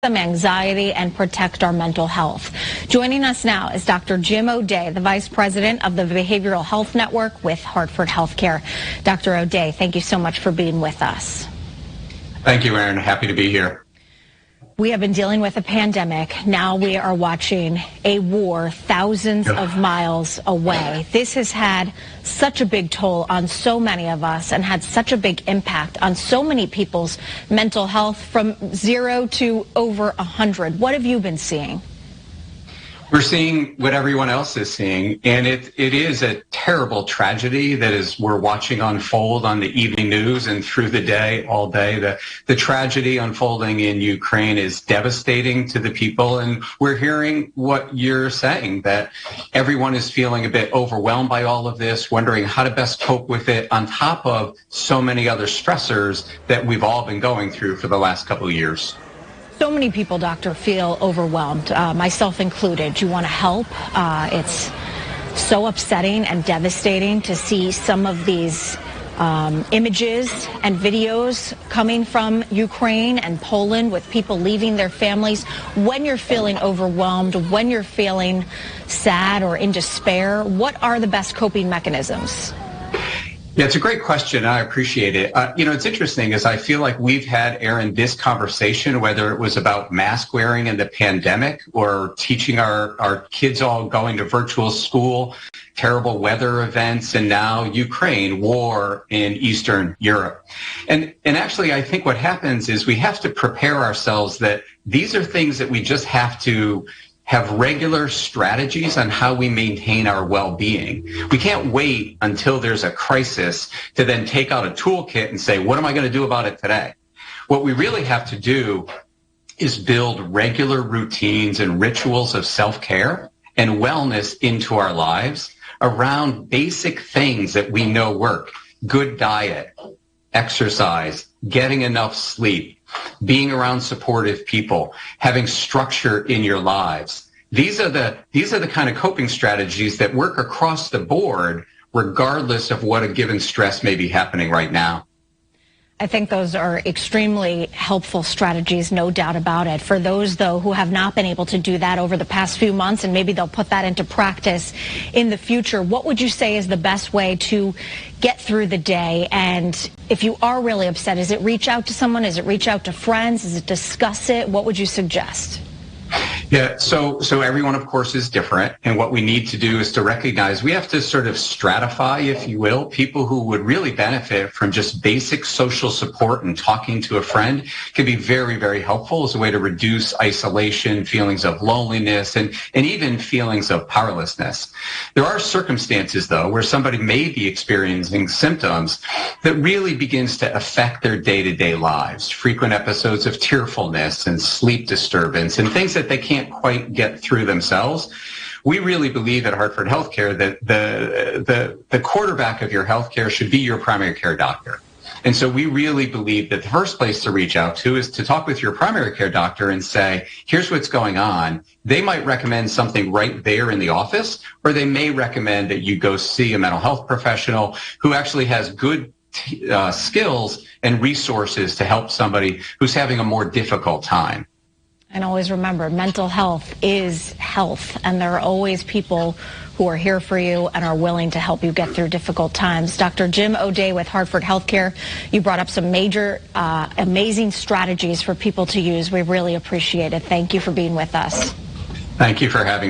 some anxiety and protect our mental health. Joining us now is Dr. Jim O'Day, the Vice President of the Behavioral Health Network with Hartford Healthcare. Dr. O'Day, thank you so much for being with us. Thank you, Aaron. Happy to be here. We have been dealing with a pandemic. Now we are watching a war thousands of miles away. This has had such a big toll on so many of us and had such a big impact on so many people's mental health, from 0 to over 100. What have you been seeing? We're seeing what everyone else is seeing, and it is a terrible tragedy that we're watching unfold on the evening news and through the day, all day. The tragedy unfolding in Ukraine is devastating to the people, and we're hearing what you're saying, that everyone is feeling a bit overwhelmed by all of this, wondering how to best cope with it, on top of so many other stressors that we've all been going through for the last couple of years. So many people, doctor, feel overwhelmed, myself included. You want to help. It's so upsetting and devastating to see some of these images and videos coming from Ukraine and Poland, with people leaving their families. When you're feeling overwhelmed, when you're feeling sad or in despair, what are the best coping mechanisms? Yeah, it's a great question. I appreciate it. It's interesting, is I feel like we've had, Aaron, this conversation, whether it was about mask wearing in the pandemic or teaching our kids all going to virtual school, terrible weather events, and now Ukraine, war in Eastern Europe. And actually, I think what happens is we have to prepare ourselves that these are things that we just have to have regular strategies on how we maintain our well-being. We can't wait until there's a crisis to then take out a toolkit and say, what am I going to do about it today? What we really have to do is build regular routines and rituals of self-care and wellness into our lives around basic things that we know work: good diet, exercise, getting enough sleep, being around supportive people, having structure in your lives. These are the kind of coping strategies that work across the board, regardless of what a given stress may be happening right now. I think those are extremely helpful strategies, no doubt about it. For those, though, who have not been able to do that over the past few months, and maybe they'll put that into practice in the future, what would you say is the best way to get through the day? And if you are really upset, is it reach out to someone? Is it reach out to friends? Is it discuss it? What would you suggest? Yeah, so everyone, of course, is different, and what we need to do is to recognize we have to sort of stratify, if you will, people who would really benefit from just basic social support, and talking to a friend can be very, very helpful as a way to reduce isolation, feelings of loneliness, and even feelings of powerlessness. There are circumstances, though, where somebody may be experiencing symptoms that really begins to affect their day-to-day lives: frequent episodes of tearfulness and sleep disturbance and things that they can't quite get through themselves. We really believe at Hartford Healthcare that the quarterback of your healthcare should be your primary care doctor. And so we really believe that the first place to reach out to is to talk with your primary care doctor and say, here's what's going on. They might recommend something right there in the office, or they may recommend that you go see a mental health professional who actually has good skills and resources to help somebody who's having a more difficult time. And always remember, mental health is health, and there are always people who are here for you and are willing to help you get through difficult times. Dr. Jim O'Day with Hartford Healthcare, you brought up some major, amazing strategies for people to use. We really appreciate it. Thank you for being with us. Thank you for having me.